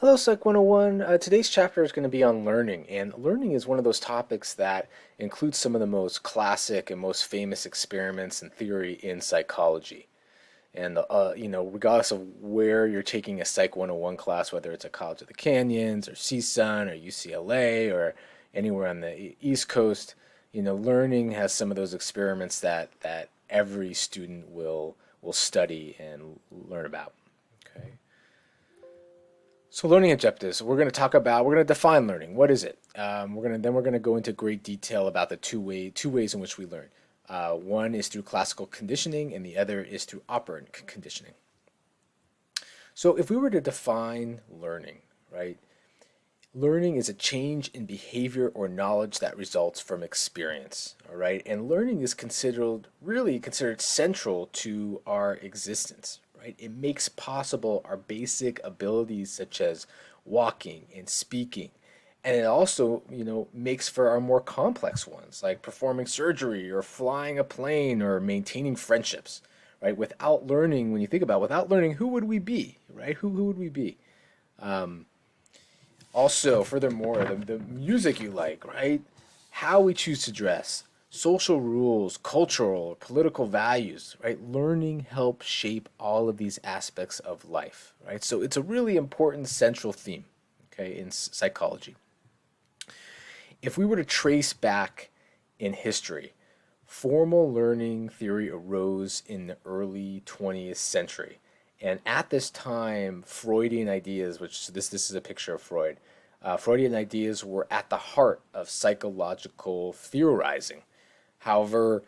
Hello, Psych 101. Today's chapter is going to be on learning, and learning is one of those topics that includes some of the most classic and most famous experiments and theory in psychology. And regardless of where you're taking a Psych 101 class, whether it's at College of the Canyons or CSUN or UCLA or anywhere on the East Coast, learning has some of those experiments that every student will study and learn about. Okay. So learning objectives. We're going to define learning. What is it? We're going to go into great detail about the two ways in which we learn. One is through classical conditioning, and the other is through operant conditioning. So if we were to define learning, right? Learning is a change in behavior or knowledge that results from experience, all right? And learning is really considered central to our existence, right? It makes possible our basic abilities such as walking and speaking. And it also, makes for our more complex ones, like performing surgery or flying a plane or maintaining friendships, right? Without learning, when you think about it, without learning, who would we be, right? Who would we be? Also, furthermore, the music you like, right? How we choose to dress, social rules, cultural, political values, right? Learning helps shape all of these aspects of life, right? So it's a really important central theme, okay, in psychology. If we were to trace back in history, formal learning theory arose in the early 20th century. And at this time, Freudian ideas, which this is a picture of Freud, Freudian ideas were at the heart of psychological theorizing. However,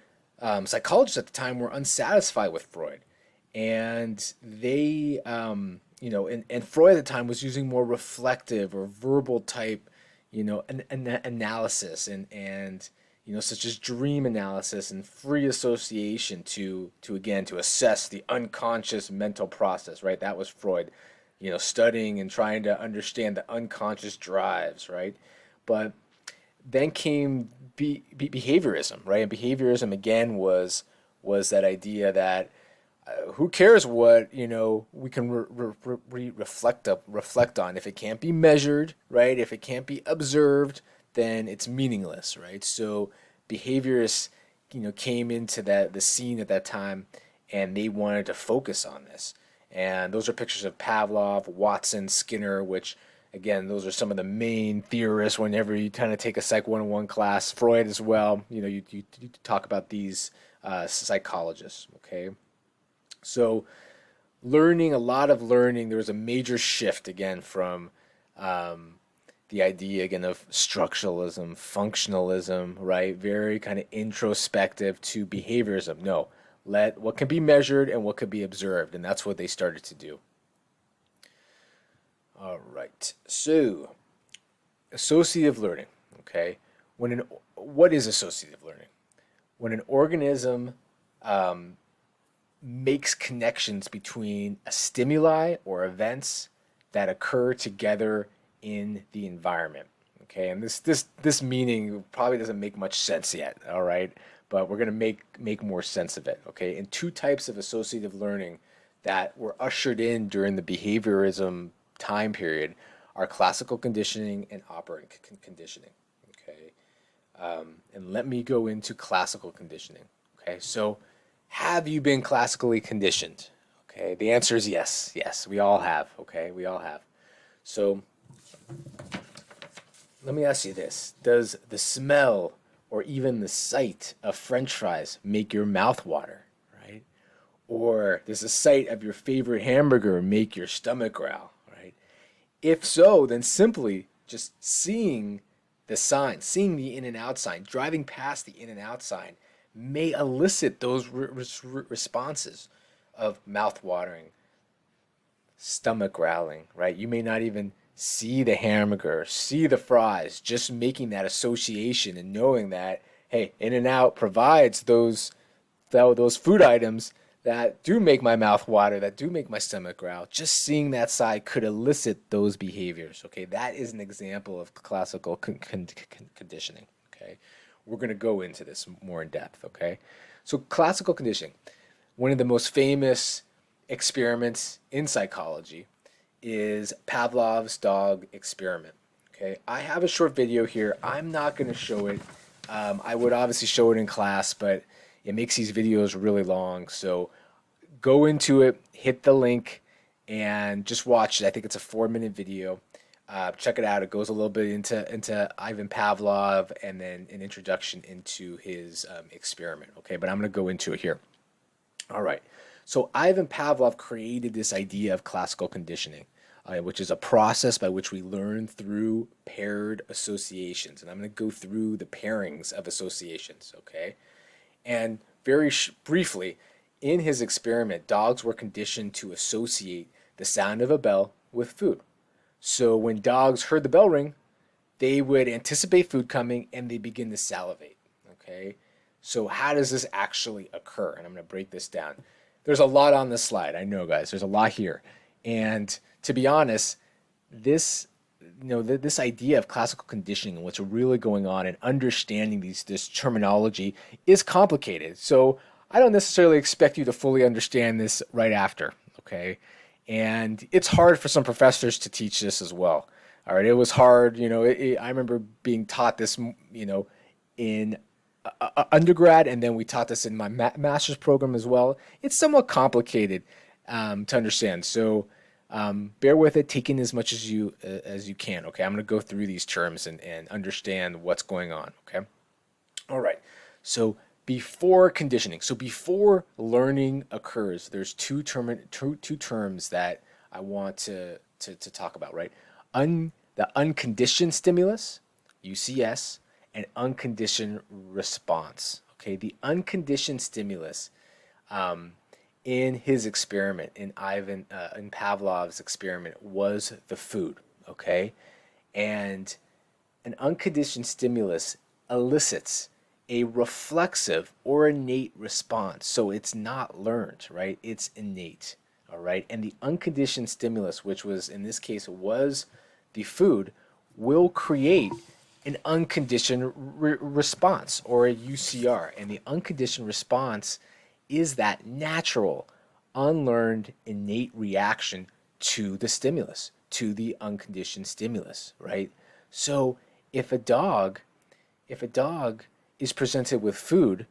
psychologists at the time were unsatisfied with Freud, and and Freud at the time was using more reflective or verbal type, an analysis and such as dream analysis and free association to assess the unconscious mental process, right? That was Freud, studying and trying to understand the unconscious drives, right? But then came behaviorism, right? And behaviorism again was that idea that who cares what we can reflect on if it can't be measured, right? If it can't be observed, then it's meaningless, right? So behaviorists came into the scene at that time, and they wanted to focus on this. And those are pictures of Pavlov, Watson, Skinner, which again, those are some of the main theorists whenever you kind of take a Psych 101 class. Freud as well. You talk about these psychologists, okay? So a lot of learning, there was a major shift again from the idea again of structuralism, functionalism, right? Very kind of introspective to behaviorism. No, let what can be measured and what can be observed, and that's what they started to do. All right. So, associative learning, okay? What is associative learning? When an organism um, makes connections between a stimuli or events that occur together in the environment. Okay, and this meaning probably doesn't make much sense yet. All right, but we're gonna make more sense of it. Okay, and two types of associative learning that were ushered in during the behaviorism time period are classical conditioning and operant conditioning. Okay, and let me go into classical conditioning. Okay, so have you been classically conditioned? Okay, the answer is yes. Yes, we all have. Okay, we all have. So let me ask you this. Does the smell or even the sight of French fries make your mouth water, right? Or does the sight of your favorite hamburger make your stomach growl, right? If so, then simply just seeing the sign, seeing the in and out sign, driving past the in and out sign may elicit those responses of mouth watering, stomach growling, right? You may not even see the hamburger, see the fries, just making that association and knowing that, hey, In and Out provides those food items that do make my mouth water, that do make my stomach growl. Just seeing that side could elicit those behaviors. Okay, that is an example of classical conditioning. Okay, we're going to go into this more in depth. Okay, so classical conditioning, one of the most famous experiments in psychology, is Pavlov's dog experiment. Okay, I have a short video here. I'm not going to show it. I would obviously show it in class, but it makes these videos really long. So go into it, hit the link, and just watch it. I think it's a 4-minute video. Check it out. It goes a little bit into Ivan Pavlov and then an introduction into his experiment. Okay, but I'm going to go into it here. All right. So Ivan Pavlov created this idea of classical conditioning, which is a process by which we learn through paired associations. And I'm going to go through the pairings of associations. Okay. And very briefly, in his experiment, dogs were conditioned to associate the sound of a bell with food. So when dogs heard the bell ring, they would anticipate food coming and they begin to salivate. Okay. So how does this actually occur? And I'm going to break this down. There's a lot on this slide. I know, guys. There's a lot here. And to be honest, this this idea of classical conditioning and what's really going on and understanding this terminology is complicated. So I don't necessarily expect you to fully understand this right after, okay? And it's hard for some professors to teach this as well. All right, it was hard, I remember being taught this, in undergrad, and then we taught this in my master's program as well. It's somewhat complicated to understand. So bear with it, take in as much as you can. Okay, I'm going to go through these terms and understand what's going on. Okay, all right. So before conditioning, so before learning occurs, there's two terms that I want to talk about. Right, the unconditioned stimulus, UCS, and unconditioned response. Okay, the unconditioned stimulus. In his experiment, in Pavlov's experiment, was the food, okay? And an unconditioned stimulus elicits a reflexive or innate response. So it's not learned, right? It's innate, all right? And the unconditioned stimulus, which was, in this case, was the food, will create an unconditioned response, or a UCR. And the unconditioned response is that natural, unlearned, innate reaction to the stimulus, to the unconditioned stimulus, right? So if a dog is presented with food,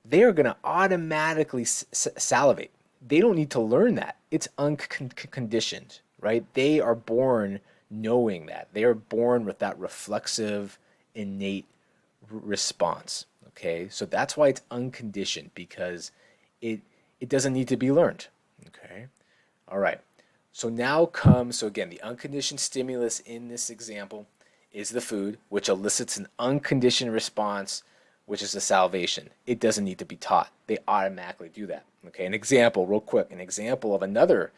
they are going to automatically salivate. They don't need to learn that. It's unconditioned, right? They are born knowing that. They are born with that reflexive, innate response, okay? So that's why it's unconditioned, because it doesn't need to be learned. Okay. All right. So again, the unconditioned stimulus in this example is the food, which elicits an unconditioned response, which is the salivation. It doesn't need to be taught. They automatically do that. Okay. An example, real quick, an example of another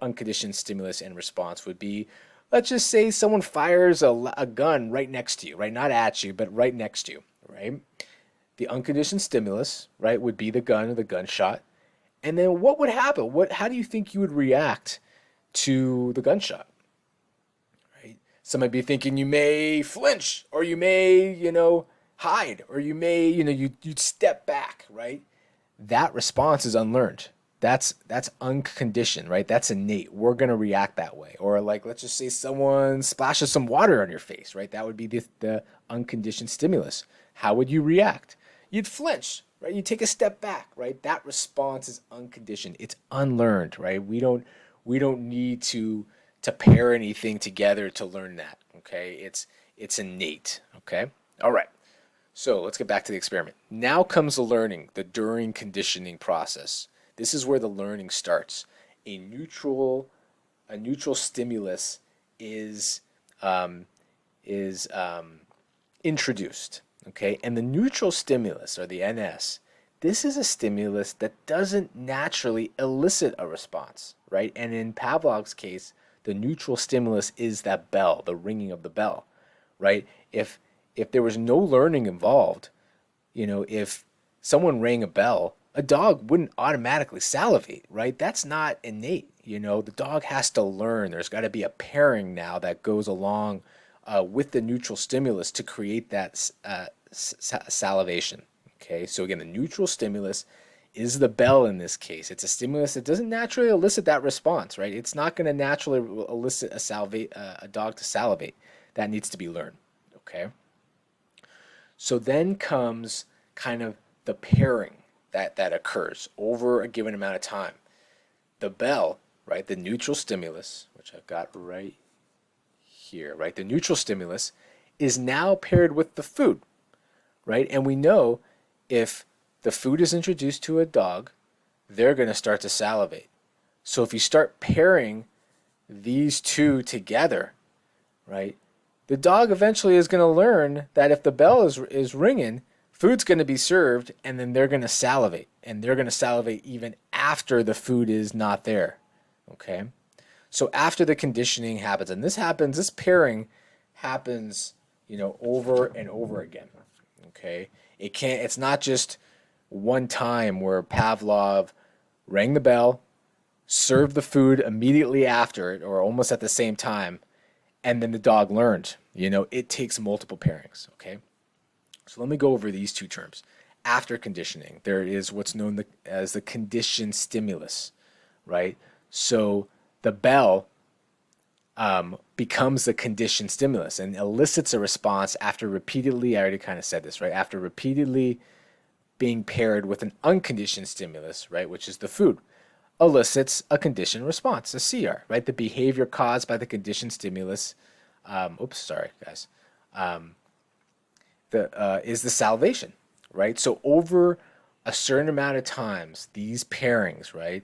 unconditioned stimulus and response would be, let's just say someone fires a gun right next to you, right? Not at you, but right next to you, right? The unconditioned stimulus, right, would be the gun or the gunshot. And then what would happen? How do you think you would react to the gunshot? Right? Some might be thinking you may flinch, or you may, hide, or you may, you'd step back, right? That response is unlearned. That's unconditioned, right? That's innate. We're going to react that way. Or like, let's just say someone splashes some water on your face, right? That would be the unconditioned stimulus. How would you react? You'd flinch, right? You take a step back, right? That response is unconditioned. It's unlearned, right? We don't need to pair anything together to learn that, okay? It's innate, okay? All right. So let's get back to the experiment. Now comes the learning, the during conditioning process. This is where the learning starts. A neutral stimulus is introduced. Okay, and the neutral stimulus, or the NS, this is a stimulus that doesn't naturally elicit a response, right? And in Pavlov's case, the neutral stimulus is that bell, the ringing of the bell, right? If there was no learning involved, if someone rang a bell, a dog wouldn't automatically salivate, right? That's not innate, The dog has to learn. There's got to be a pairing now that goes along with the neutral stimulus to create that salivation. Okay, so again, the neutral stimulus is the bell in this case. It's a stimulus that doesn't naturally elicit that response, right? It's not going to naturally elicit a dog to salivate. That needs to be learned, okay? So then comes kind of the pairing that occurs over a given amount of time. The bell, right, the neutral stimulus, which I've got right here, right? The neutral stimulus is now paired with the food, right? And we know if the food is introduced to a dog, they're going to start to salivate. So if you start pairing these two together, right, the dog eventually is going to learn that if the bell is ringing, food's going to be served, and then they're going to salivate. And they're going to salivate even after the food is not there, okay? So after the conditioning happens, and this pairing happens, over and over again, okay? It's not just one time where Pavlov rang the bell, served the food immediately after it, or almost at the same time, and then the dog learned. It takes multiple pairings, okay? So let me go over these two terms. After conditioning, there is what's known as the conditioned stimulus, right? So the bell becomes the conditioned stimulus and elicits a response after repeatedly, I already kind of said this, right? After repeatedly being paired with an unconditioned stimulus, right, which is the food, elicits a conditioned response, a CR, right? The behavior caused by the conditioned stimulus, is the salivation, right? So over a certain amount of times, these pairings, right?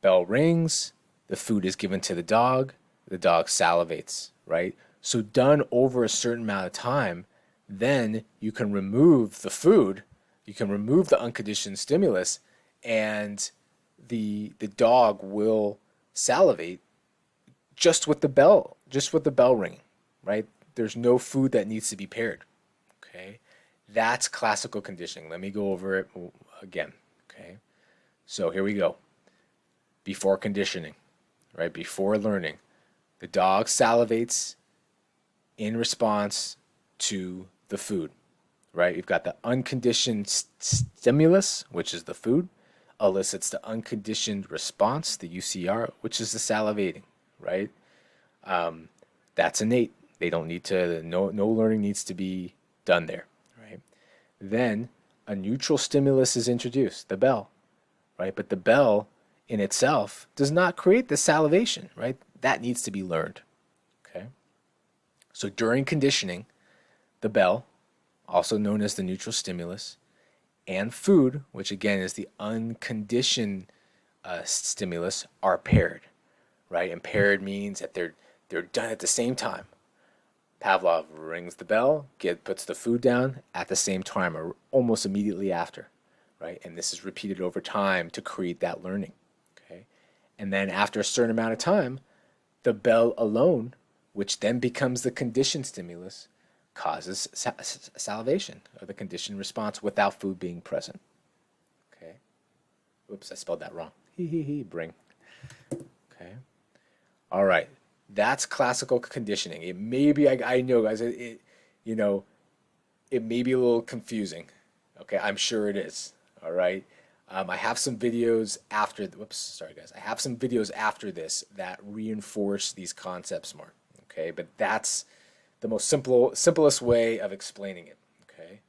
Bell rings, the food is given to the dog salivates, right? So done over a certain amount of time, then you can remove the food, you can remove the unconditioned stimulus, and the dog will salivate just with the bell ringing, right? There's no food that needs to be paired, okay? That's classical conditioning. Let me go over it again, okay? So here we go. Before conditioning, right? Before learning, the dog salivates in response to the food, right? You've got the unconditioned stimulus, which is the food, elicits the unconditioned response, the UCR, which is the salivating, right? That's innate. They don't need to, no learning needs to be done there, right? Then a neutral stimulus is introduced, the bell, right? But the bell in itself does not create the salivation, right? That needs to be learned, okay? So during conditioning, the bell, also known as the neutral stimulus, and food, which again is the unconditioned stimulus, are paired, right? And paired means that they're done at the same time. Pavlov rings the bell, puts the food down at the same time or almost immediately after, right? And this is repeated over time to create that learning, okay? And then after a certain amount of time, the bell alone, which then becomes the conditioned stimulus, causes salivation, or the conditioned response without food being present, okay? Oops, I spelled that wrong. Bring, okay? All right. That's classical conditioning. It may be, I know, guys, it may be a little confusing. Okay, I'm sure it is. All right. I have some videos after. I have some videos after this that reinforce these concepts more. Okay, but that's the most simplest way of explaining it. Okay.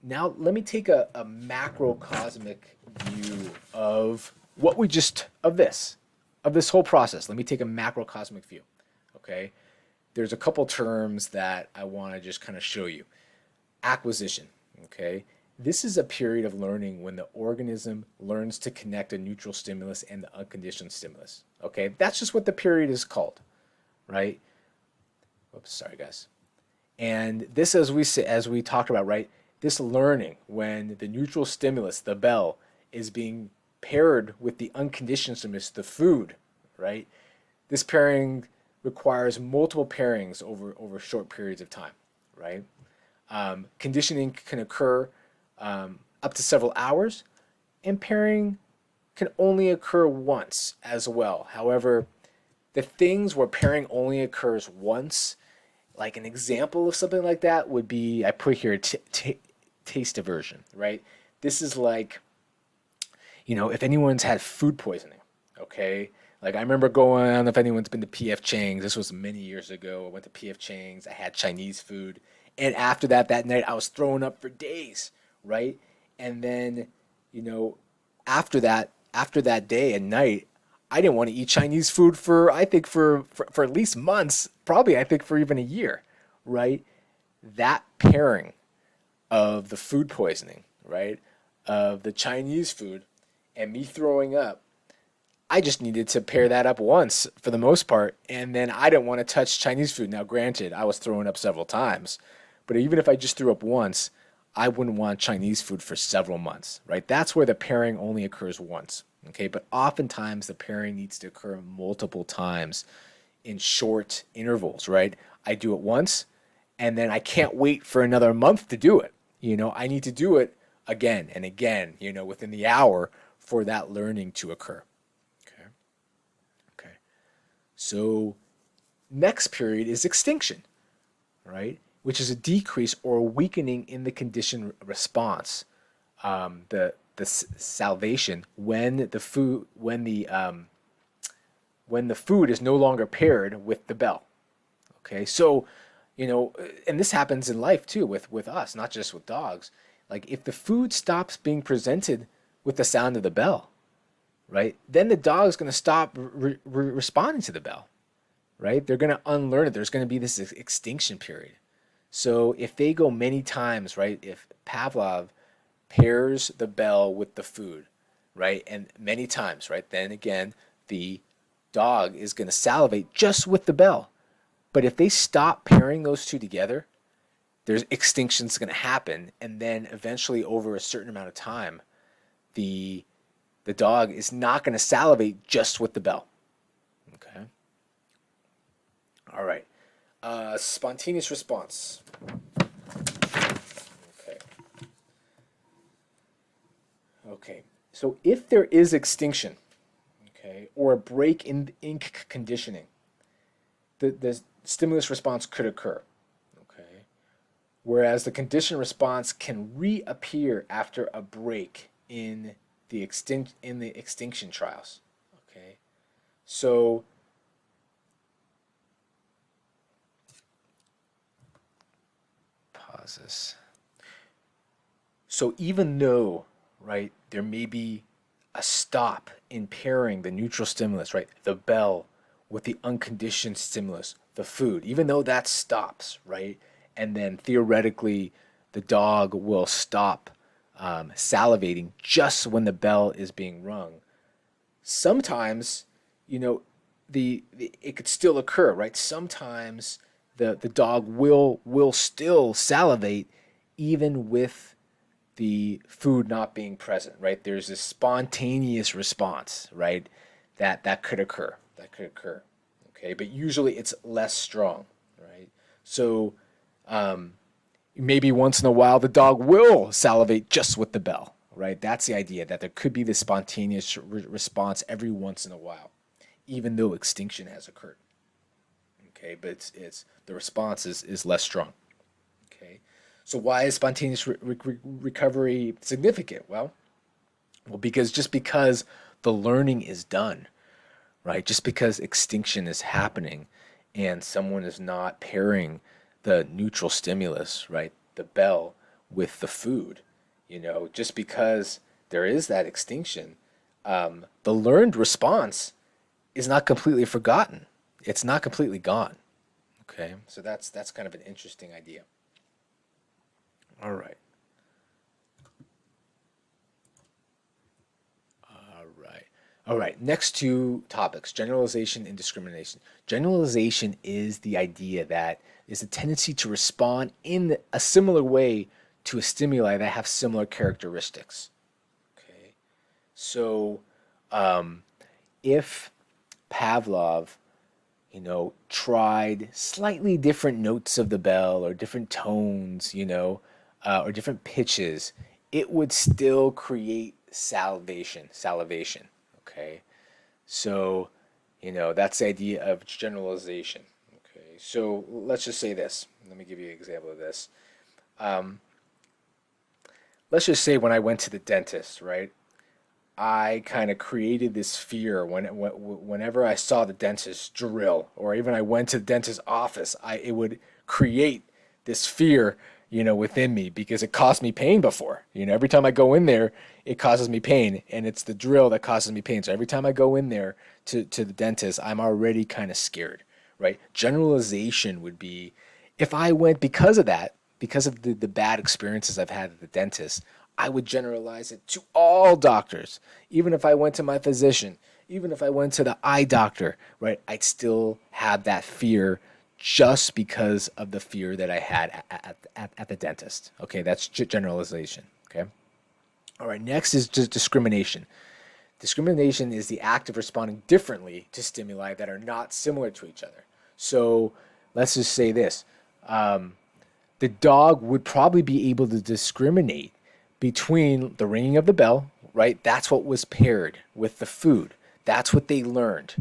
Now let me take a macrocosmic view of what we just of this whole process. Let me take a macrocosmic view, okay? There's a couple terms that I want to just kind of show you. Acquisition, okay? This is a period of learning when the organism learns to connect a neutral stimulus and the unconditioned stimulus, okay? That's just what the period is called, right? Oops, sorry guys. And this, as we talked about, right? This learning when the neutral stimulus, the bell, is being paired with the unconditioned stimulus, the food, right? This pairing requires multiple pairings over short periods of time, right? Conditioning can occur up to several hours, and pairing can only occur once as well. However, the things where pairing only occurs once, like an example of something like that would be, I put here taste aversion, right? This is like, if anyone's had food poisoning, okay? Like I remember going, I don't know if anyone's been to PF Chang's. This was many years ago. I went to PF Chang's. I had Chinese food. And after that, that night, I was throwing up for days, right? And then, you know, after that day and night, I didn't want to eat Chinese food for, I think, for at least months, probably, I think, for even a year, right? That pairing of the food poisoning, right? Of the Chinese food and me throwing up, I just needed to pair that up once for the most part, and then I didn't want to touch Chinese food. Now, granted, I was throwing up several times, but even if I just threw up once, I wouldn't want Chinese food for several months, right? That's where the pairing only occurs once, okay? But oftentimes the pairing needs to occur multiple times in short intervals, right? I do it once, and then I can't wait for another month to do it. I need to do it again and again, within the hour for that learning to occur. Okay. Okay. So next period is extinction, right? Which is a decrease or a weakening in the condition response. The salvation when the food is no longer paired with the bell. Okay, so and this happens in life too with us, not just with dogs. Like if the food stops being presented with the sound of the bell, right? Then the dog's going to stop responding to the bell, right? They're going to unlearn it. There's going to be this extinction period. So if they go many times, right? If Pavlov pairs the bell with the food, right? And many times, right? Then again, the dog is going to salivate just with the bell. But if they stop pairing those two together, there's extinction's going to happen, and then eventually, over a certain amount of time, the dog is not going to salivate just with the bell. Okay. All right. Spontaneous response. Okay. Okay. So if there is extinction, okay, or a break in conditioning, the stimulus response could occur. Okay. Whereas the conditioned response can reappear after a break in the extinction trials. Okay. So pause this. So even though, right, there may be a stop in pairing the neutral stimulus, right, the bell with the unconditioned stimulus, the food, even though that stops, right, and then theoretically the dog will stop salivating just when the bell is being rung. Sometimes, you know, the it could still occur, right? Sometimes the dog will still salivate even with the food not being present, right? There's a spontaneous response, right? That could occur. That could occur. Okay, but usually it's less strong, right? So maybe once in a while the dog will salivate just with the bell, right? That's the idea, that there could be this spontaneous response every once in a while, even though extinction has occurred. Okay, but it's the response is less strong. Okay, so why is spontaneous recovery significant? Well, because the learning is done, right? Just because extinction is happening and someone is not pairing the neutral stimulus, right, the bell, with the food, just because there is that extinction, the learned response is not completely forgotten. It's not completely gone. Okay, so that's kind of an interesting idea. All right. All right. All right. Next two topics, generalization and discrimination. Generalization is the idea that is a tendency to respond in a similar way to a stimuli that have similar characteristics. Okay. So if Pavlov, tried slightly different notes of the bell or different tones, or different pitches, it would still create salivation. Okay. So, that's the idea of generalization. Okay. So let's just say this. Let me give you an example of this. let's just say when I went to the dentist, right? I kind of created this fear whenever I saw the dentist drill, or even I went to the dentist's office, it would create this fear, within me because it caused me pain before. Every time I go in there, it causes me pain, and it's the drill that causes me pain. So every time I go in there to the dentist, I'm already kind of scared, right? Generalization would be if I went because of that, because of the bad experiences I've had at the dentist, I would generalize it to all doctors. Even if I went to my physician, even if I went to the eye doctor, right? I'd still have that fear just because of the fear that I had at the dentist. Okay, that's generalization. Okay. All right, next is just discrimination. Discrimination is the act of responding differently to stimuli that are not similar to each other. So let's just say this. The dog would probably be able to discriminate between the ringing of the bell, right? That's what was paired with the food. That's what they learned.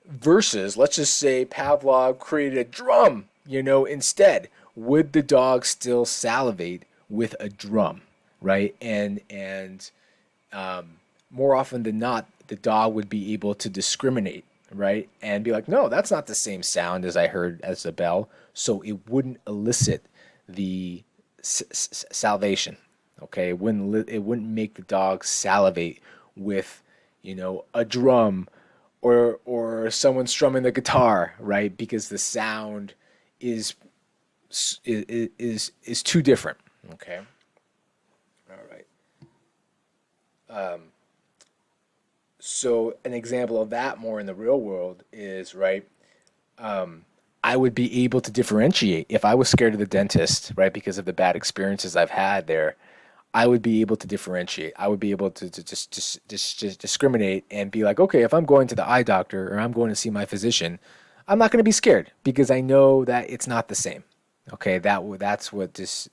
Versus, let's just say Pavlov created a drum, instead. Would the dog still salivate with a drum, right? And more often than not, the dog would be able to discriminate, right? And be like, no, that's not the same sound as I heard as the bell. So it wouldn't elicit the salivation, okay? It wouldn't make the dog salivate with, a drum or someone strumming the guitar, right? Because the sound is is too different, okay? All right. So an example of that more in the real world is, right, I would be able to differentiate if I was scared of the dentist, right, because of the bad experiences I've had there. I would be able to differentiate. I would be able to just discriminate and be like, okay, if I'm going to the eye doctor or I'm going to see my physician, I'm not going to be scared because I know that it's not the same. Okay, that's what this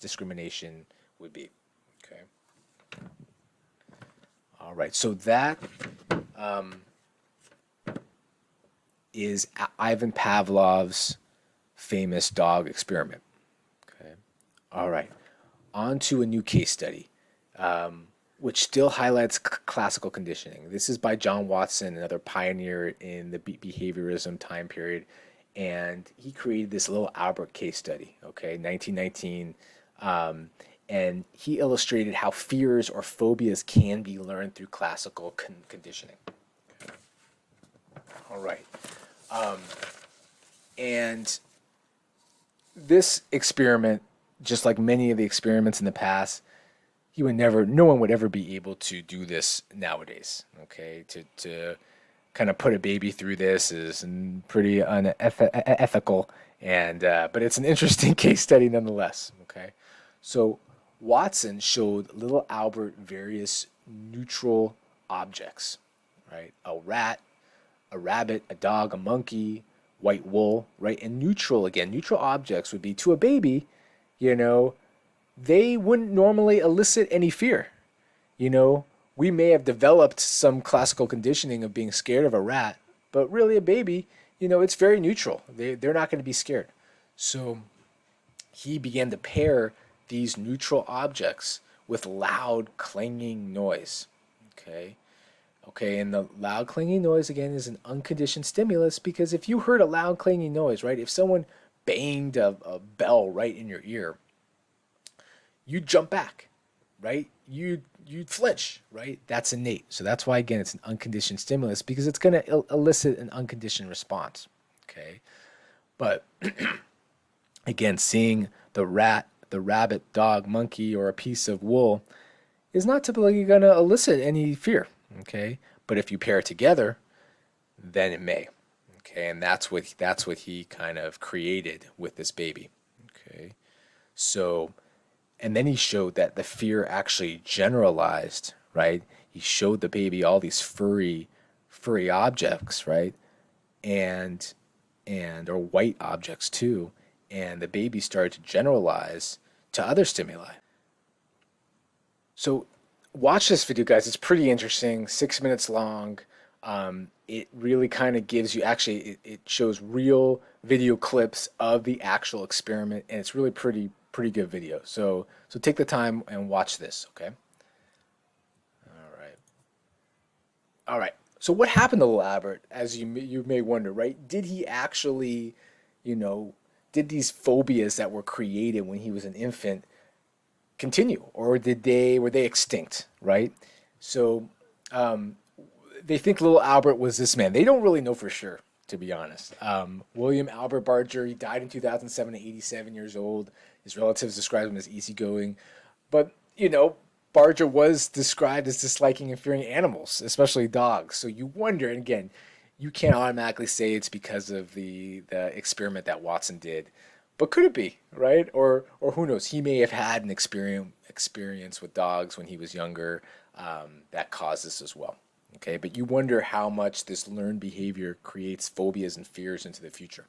discrimination would be. Okay. All right. So that is Ivan Pavlov's famous dog experiment. Okay. All right. On to a new case study, which still highlights classical conditioning. This is by John Watson, another pioneer in the behaviorism time period, and he created this little Albert case study. Okay, 1919, and he illustrated how fears or phobias can be learned through classical conditioning. All right. And this experiment, just like many of the experiments in the past, no one would ever be able to do this nowadays. Okay, to kind of put a baby through this is pretty unethical, and but it's an interesting case study nonetheless. Okay, so Watson showed little Albert various neutral objects, right? A rat, a rabbit, a dog, a monkey, white wool, right? And neutral objects would be to a baby, you know, they wouldn't normally elicit any fear. We may have developed some classical conditioning of being scared of a rat, but really a baby, it's very neutral. They're not going to be scared. So he began to pair these neutral objects with loud clanging noise. Okay. Okay, and the loud clanging noise again is an unconditioned stimulus, because if you heard a loud clanging noise, right, if someone banged a bell right in your ear, you'd jump back, right? You'd flinch, right? That's innate. So that's why, again, it's an unconditioned stimulus, because it's going to elicit an unconditioned response. Okay, but again, seeing the rat, the rabbit, dog, monkey, or a piece of wool is not typically going to elicit any fear. Okay, but if you pair it together, then it may. Okay, and that's what he kind of created with this baby. Okay, so. And then he showed that the fear actually generalized, right? He showed the baby all these furry objects, right? And or white objects too. And the baby started to generalize to other stimuli. So watch this video, guys. It's pretty interesting. 6 minutes long. It really kind of gives you, actually, it shows real video clips of the actual experiment, and it's really pretty pretty good video. So take the time and watch this, okay? All right. All right. So what happened to little Albert, as you may wonder, right? Did he actually, you know, did these phobias that were created when he was an infant continue, or were they extinct, right? So um, they think little Albert was this man. They don't really know for sure, to be honest. William Albert Barger, he died in 2007 at 87 years old. His relatives described him as easygoing, but Barger was described as disliking and fearing animals, especially dogs. So you wonder, and again, you can't automatically say it's because of the experiment that Watson did, but could it be, right? Or who knows? He may have had an experience with dogs when he was younger that caused this as well. Okay, but you wonder how much this learned behavior creates phobias and fears into the future.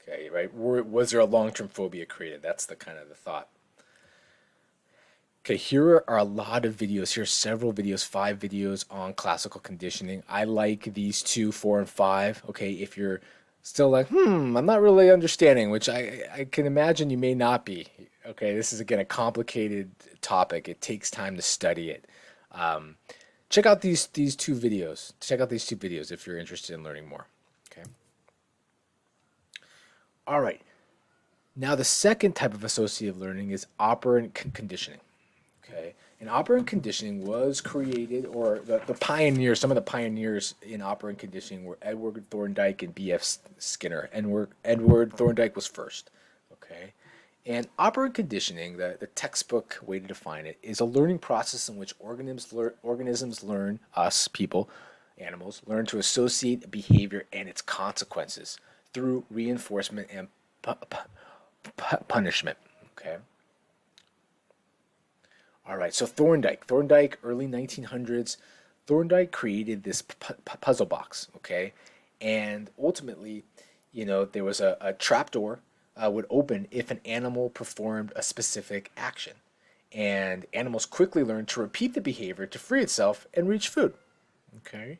Okay, right? Was there a long-term phobia created? That's the kind of the thought. Okay, here are a lot of videos. Here are several videos, 5 videos on classical conditioning. I like these 2, 4, and 5. Okay, if you're still like, I'm not really understanding, which I can imagine you may not be. Okay, this is again a complicated topic. It takes time to study it. Check out these 2 videos. Check out these 2 videos if you're interested in learning more. Okay. All right. Now the second type of associative learning is operant conditioning. Okay. And operant conditioning was created, or the pioneers, some of the pioneers in operant conditioning were Edward Thorndike and B.F. Skinner. Edward Thorndike was first. Okay. And operant conditioning, the textbook way to define it, is a learning process in which organisms learn, us, people, animals, learn to associate behavior and its consequences through reinforcement and punishment. Okay. All right, so Thorndike, early 1900s, Thorndike created this puzzle box, okay? And ultimately, there was a trapdoor would open if an animal performed a specific action. And animals quickly learned to repeat the behavior to free itself and reach food, okay?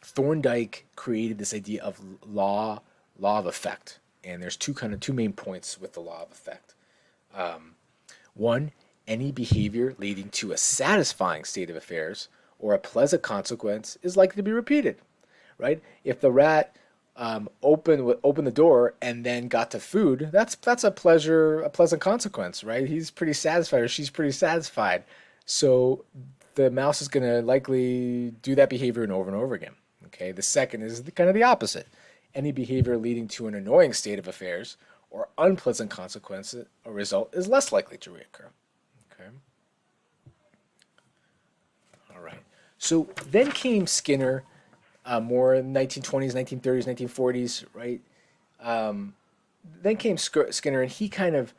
Thorndike created this idea of law of effect. And there's two main points with the law of effect. One, any behavior leading to a satisfying state of affairs or a pleasant consequence is likely to be repeated, right? If the rat opened the door and then got to food, that's a pleasant consequence, right? He's pretty satisfied, or she's pretty satisfied. So the mouse is going to likely do that behavior over and over again. Okay. The second is kind of the opposite. Any behavior leading to an annoying state of affairs or unpleasant consequence or result is less likely to reoccur. Okay. All right. So then came Skinner, more in the 1920s, 1930s, 1940s, right? Then came Skinner, and he kind of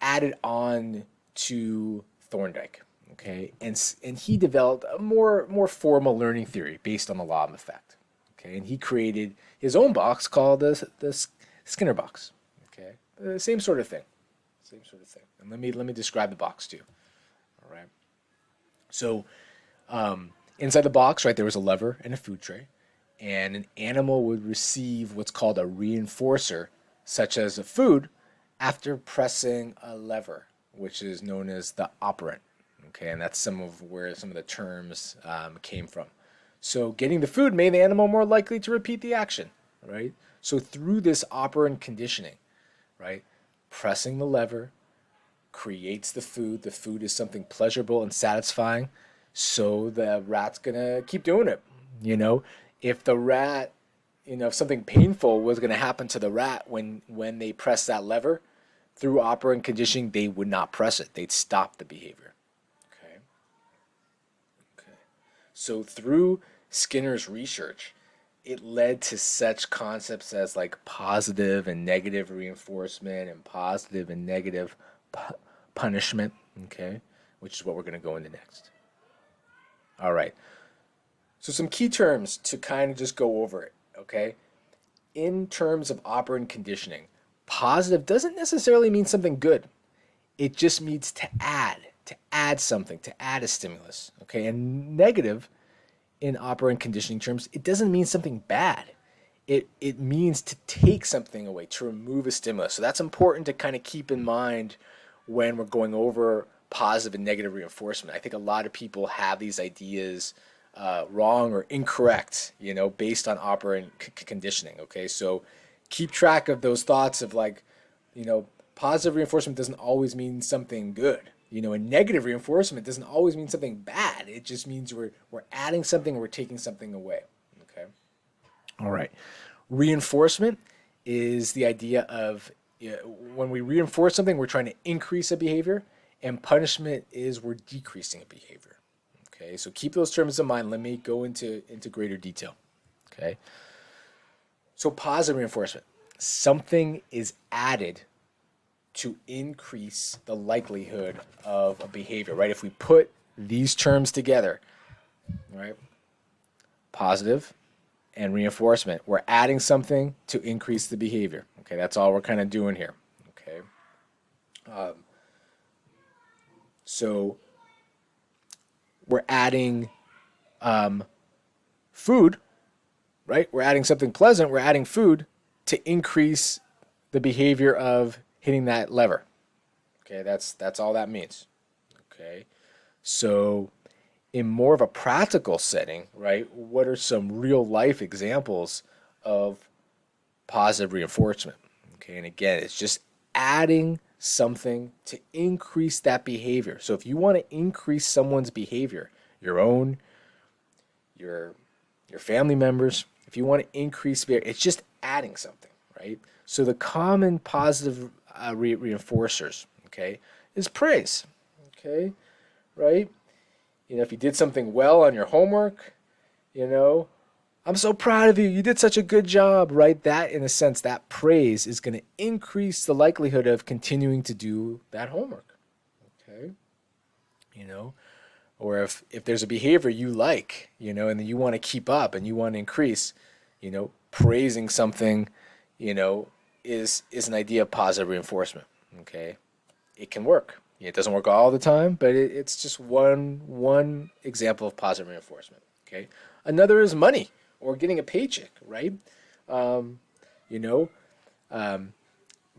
added on to Thorndike. Okay, and he developed a more formal learning theory based on the law of effect. Okay, and he created his own box called the Skinner box. Okay, same sort of thing. And let me describe the box too. All right. So inside the box, right, there was a lever and a food tray, and an animal would receive what's called a reinforcer, such as a food, after pressing a lever, which is known as the operant. Okay, and that's where some of the terms came from. So getting the food made the animal more likely to repeat the action, right? So through this operant conditioning, right, pressing the lever creates the food. The food is something pleasurable and satisfying, so the rat's gonna keep doing it. If the rat, if something painful was gonna happen to the rat when they press that lever, through operant conditioning, they would not press it. They'd stop the behavior. Okay. So through Skinner's research, it led to such concepts as like positive and negative reinforcement and positive and negative punishment, okay, which is what we're going to go into next. All right. So some key terms to kind of just go over it, okay? In terms of operant conditioning, positive doesn't necessarily mean something good. It just means to add something, to add a stimulus, okay? And negative, in operant conditioning terms, it doesn't mean something bad. it means to take something away, to remove a stimulus. So that's important to kind of keep in mind when we're going over positive and negative reinforcement. I think a lot of people have these ideas wrong or incorrect, based on operant conditioning. Okay, so keep track of those thoughts of like, positive reinforcement doesn't always mean something good. And negative reinforcement doesn't always mean something bad. It just means we're adding something, we're taking something away. Okay. All right. Reinforcement is the idea of, when we reinforce something, we're trying to increase a behavior, and punishment is we're decreasing a behavior. Okay, so keep those terms in mind. Let me go into greater detail. Okay, so positive reinforcement, something is added to increase the likelihood of a behavior, right? If we put these terms together, right, positive and reinforcement, we're adding something to increase the behavior. Okay, that's all we're kind of doing here. Okay, so we're adding food, right? We're adding something pleasant. We're adding food to increase the behavior of hitting that lever. Okay, that's all that means. Okay, so in more of a practical setting, right, what are some real life examples of positive reinforcement? Okay, and again, it's just adding something to increase that behavior. So if you want to increase someone's behavior, your own, your family members, if you want to increase behavior, it's just adding something, right? So the common positive reinforcers, okay, is praise. Okay, right? If you did something well on your homework, I'm so proud of you. You did such a good job, right? That, in a sense, that praise is going to increase the likelihood of continuing to do that homework. Okay, or if there's a behavior you like, and you want to keep up and you want to increase, praising something, is an idea of positive reinforcement. Okay, it can work. It doesn't work all the time, but it's just one example of positive reinforcement. Okay, another is money or getting a paycheck, right? Right?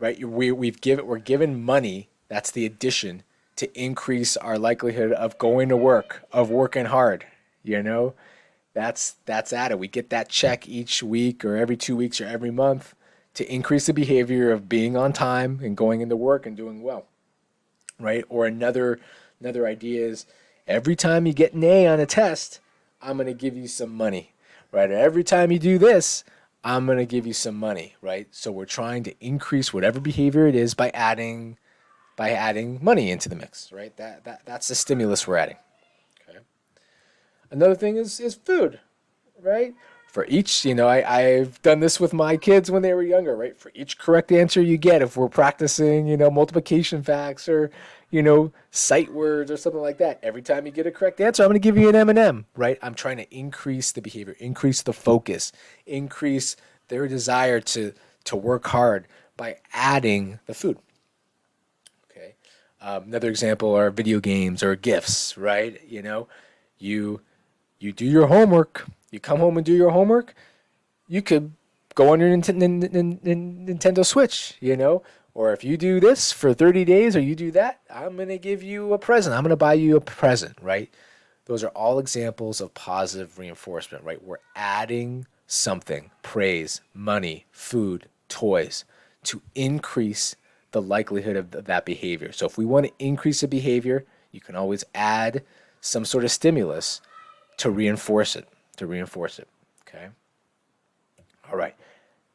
We're given money. That's the addition to increase our likelihood of going to work, of working hard. That's added. We get that check each week or every 2 weeks or every month to increase the behavior of being on time and going into work and doing well. Right? Or another idea is every time you get an A on a test, I'm going to give you some money. Right? Or every time you do this, I'm going to give you some money. Right? So we're trying to increase whatever behavior it is by adding money into the mix. Right? That's the stimulus we're adding. Okay. Another thing is food. Right? For each, I've done this with my kids when they were younger, right? For each correct answer you get, if we're practicing, multiplication facts or, sight words or something like that, every time you get a correct answer, I'm going to give you an M&M, right? I'm trying to increase the behavior, increase the focus, increase their desire to work hard by adding the food. Okay. Another example are video games or gifts, right? You do your homework. You come home and do your homework, you could go on your Nintendo Switch, Or if you do this for 30 days or you do that, I'm going to give you a present. I'm going to buy you a present, right? Those are all examples of positive reinforcement, right? We're adding something, praise, money, food, toys, to increase the likelihood of that behavior. So if we want to increase a behavior, you can always add some sort of stimulus to reinforce it. Okay. All right.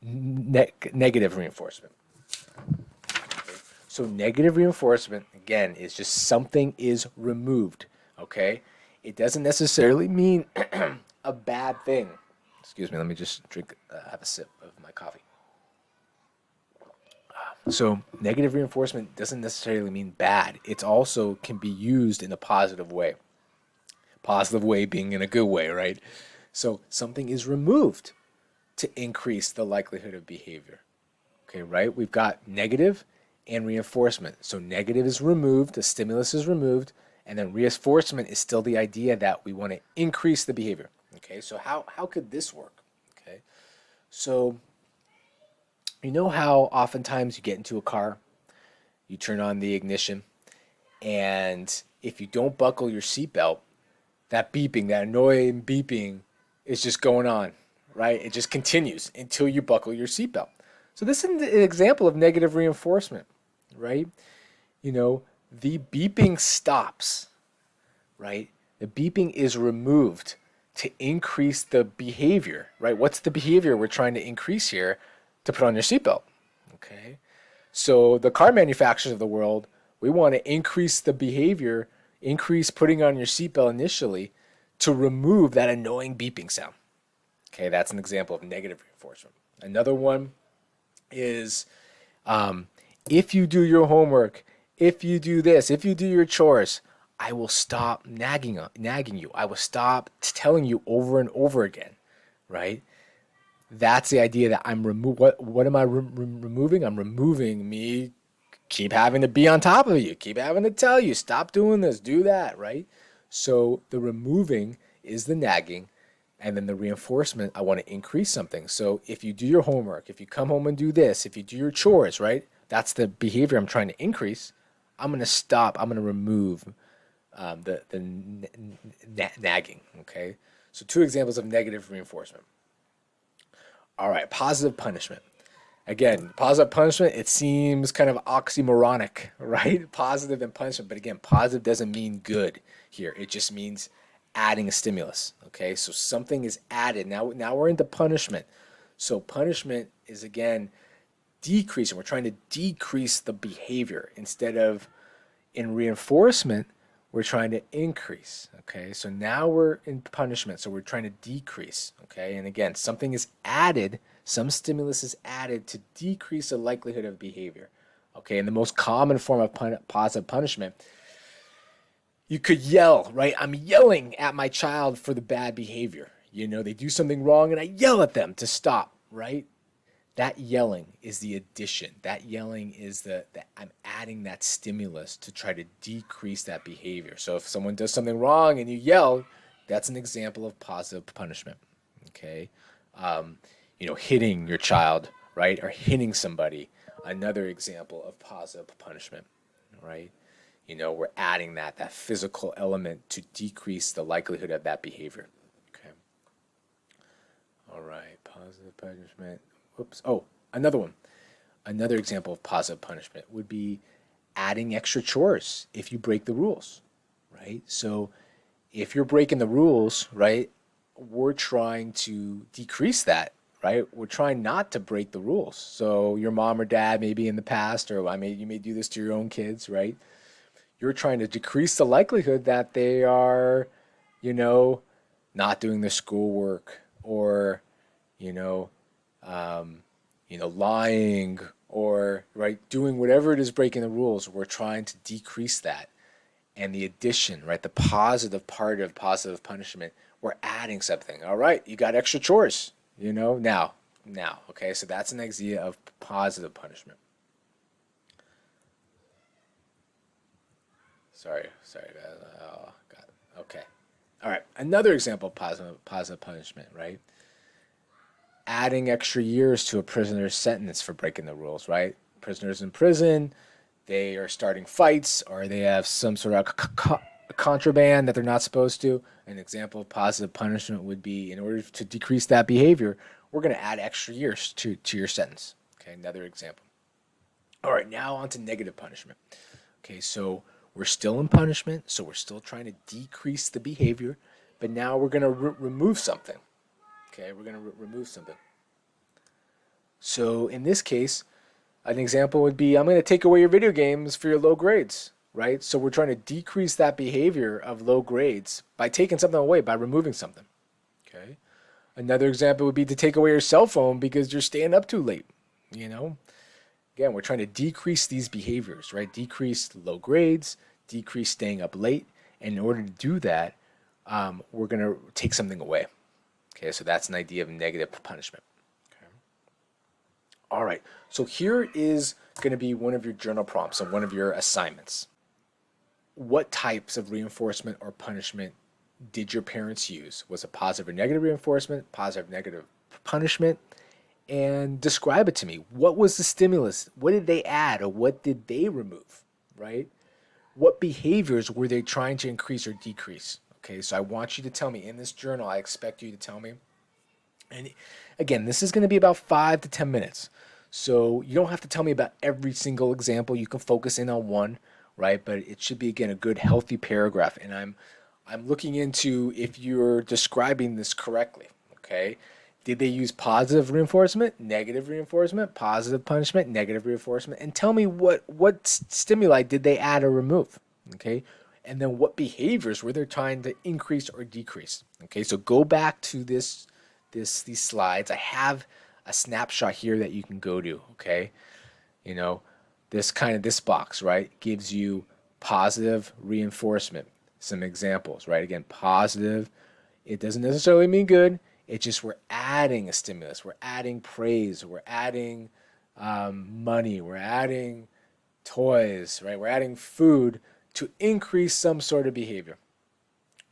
Negative reinforcement. Okay. So negative reinforcement, again, is just something is removed. Okay. It doesn't necessarily mean a bad thing. Excuse me. Let me just have a sip of my coffee. So negative reinforcement doesn't necessarily mean bad. It also can be used in a positive way. Positive way being in a good way, right? So something is removed to increase the likelihood of behavior. Okay, right? We've got negative and reinforcement. So negative is removed, the stimulus is removed, and then reinforcement is still the idea that we want to increase the behavior. Okay, so how could this work? Okay, So, you know how oftentimes you get into a car, you turn on the ignition, and if you don't buckle your seatbelt, that beeping, that annoying beeping is just going on, right? It just continues until you buckle your seatbelt. So this is an example of negative reinforcement, right? You know, the beeping stops, right? The beeping is removed to increase the behavior, right? What's the behavior we're trying to increase here? To put on your seatbelt, okay? So the car manufacturers of the world, we want to increase the behavior, increase putting on your seatbelt initially to remove that annoying beeping sound. Okay, that's an example of negative reinforcement. Another one is if you do your homework, if you do this, if you do your chores, I will stop nagging you. I will stop telling you over and over again, right? That's the idea that I'm what am I removing? I'm removing me keep having to be on top of you, keep having to tell you, stop doing this, do that, right? So the removing is the nagging, and then the reinforcement, I want to increase something. So if you do your homework, if you come home and do this, if you do your chores, right? That's the behavior I'm trying to increase. I'm going to stop, I'm going to remove the nagging, okay? So two examples of negative reinforcement. All right, positive punishment. Again, positive punishment, it seems kind of oxymoronic, right? Positive and punishment. But again, positive doesn't mean good here. It just means adding a stimulus. Okay, so something is added. Now we're into punishment. So punishment is again decreasing. We're trying to decrease the behavior instead of in reinforcement, we're trying to increase. Okay, so now we're in punishment, so we're trying to decrease. Okay, and again, something is added, some stimulus is added to decrease the likelihood of behavior. Okay, and the most common form of positive punishment, you could yell, right? I'm yelling at my child for the bad behavior. You know, they do something wrong and I yell at them to stop, right? That yelling is the addition. That yelling is the I'm adding that stimulus to try to decrease that behavior. So if someone does something wrong and you yell, that's an example of positive punishment. Okay, hitting your child, right, or hitting somebody, another example of positive punishment, right? We're adding that physical element to decrease the likelihood of that behavior. Okay. All right, positive punishment. Whoops. Oh, another one. Another example of positive punishment would be adding extra chores if you break the rules, right? So if you're breaking the rules, right, we're trying to decrease that, right? We're trying not to break the rules. So your mom or dad maybe in the past, or you may do this to your own kids, right? You're trying to decrease the likelihood that they are, not doing their schoolwork or, you know, lying or right doing whatever it is breaking the rules. We're trying to decrease that, and the addition, right, the positive part of positive punishment. We're adding something. All right, you got extra chores. Now. Okay, so that's an idea of positive punishment. Sorry. Oh, God. Okay. All right. Another example of positive punishment, right? Adding extra years to a prisoner's sentence for breaking the rules, right? Prisoners in prison, they are starting fights or they have some sort of contraband that they're not supposed to. An example of positive punishment would be in order to decrease that behavior, we're going to add extra years to your sentence. Okay, another example. All right, now on to negative punishment. Okay, so we're still in punishment, so we're still trying to decrease the behavior, but now we're going to remove something. Okay, we're going to remove something. So in this case, an example would be I'm going to take away your video games for your low grades, right? So we're trying to decrease that behavior of low grades by taking something away, by removing something. Okay. Another example would be to take away your cell phone because you're staying up too late. Again, we're trying to decrease these behaviors, right? Decrease low grades, decrease staying up late. And in order to do that, we're going to take something away. Okay, so that's an idea of negative punishment. Okay. All right, so here is going to be one of your journal prompts and one of your assignments. What types of reinforcement or punishment did your parents use? Was it positive or negative reinforcement, positive, negative punishment? and describe it to me. What was the stimulus? What did they add or what did they remove, right? What behaviors were they trying to increase or decrease? Okay, so I want you to tell me in this journal, I expect you to tell me. And again, this is going to be about 5 to 10 minutes. So you don't have to tell me about every single example. You can focus in on one, right? But it should be, again, a good, healthy paragraph. And I'm looking into if you're describing this correctly, okay? Did they use positive reinforcement, negative reinforcement, positive punishment, negative reinforcement? And tell me what stimuli did they add or remove, okay? And then what behaviors were they trying to increase or decrease? Okay, so go back to these slides. I have a snapshot here that you can go to, okay? You know, this box, right, gives you positive reinforcement. Some examples, right? Again, positive, it doesn't necessarily mean good. It's just we're adding a stimulus. We're adding praise. We're adding money. We're adding toys, right? We're adding food to increase some sort of behavior.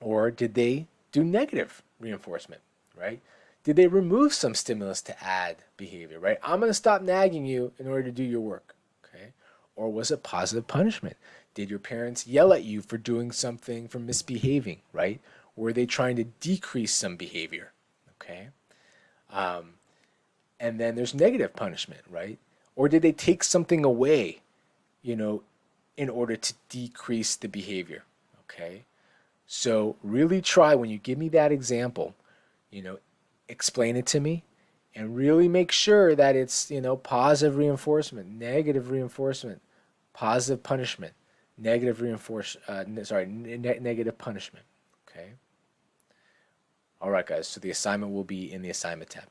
Or did they do negative reinforcement, right? Did they remove some stimulus to add behavior, right? I'm going to stop nagging you in order to do your work, okay? Or was it positive punishment? Did your parents yell at you for doing something, for misbehaving, right? Were they trying to decrease some behavior, okay? And then there's negative punishment, right? Or did they take something away, you know, in order to decrease the behavior, okay? So really try when you give me that example, you know, explain it to me and really make sure that it's, you know, positive reinforcement, negative reinforcement, positive punishment, negative negative punishment. Okay. All right, guys. So the assignment will be in the assignment tab.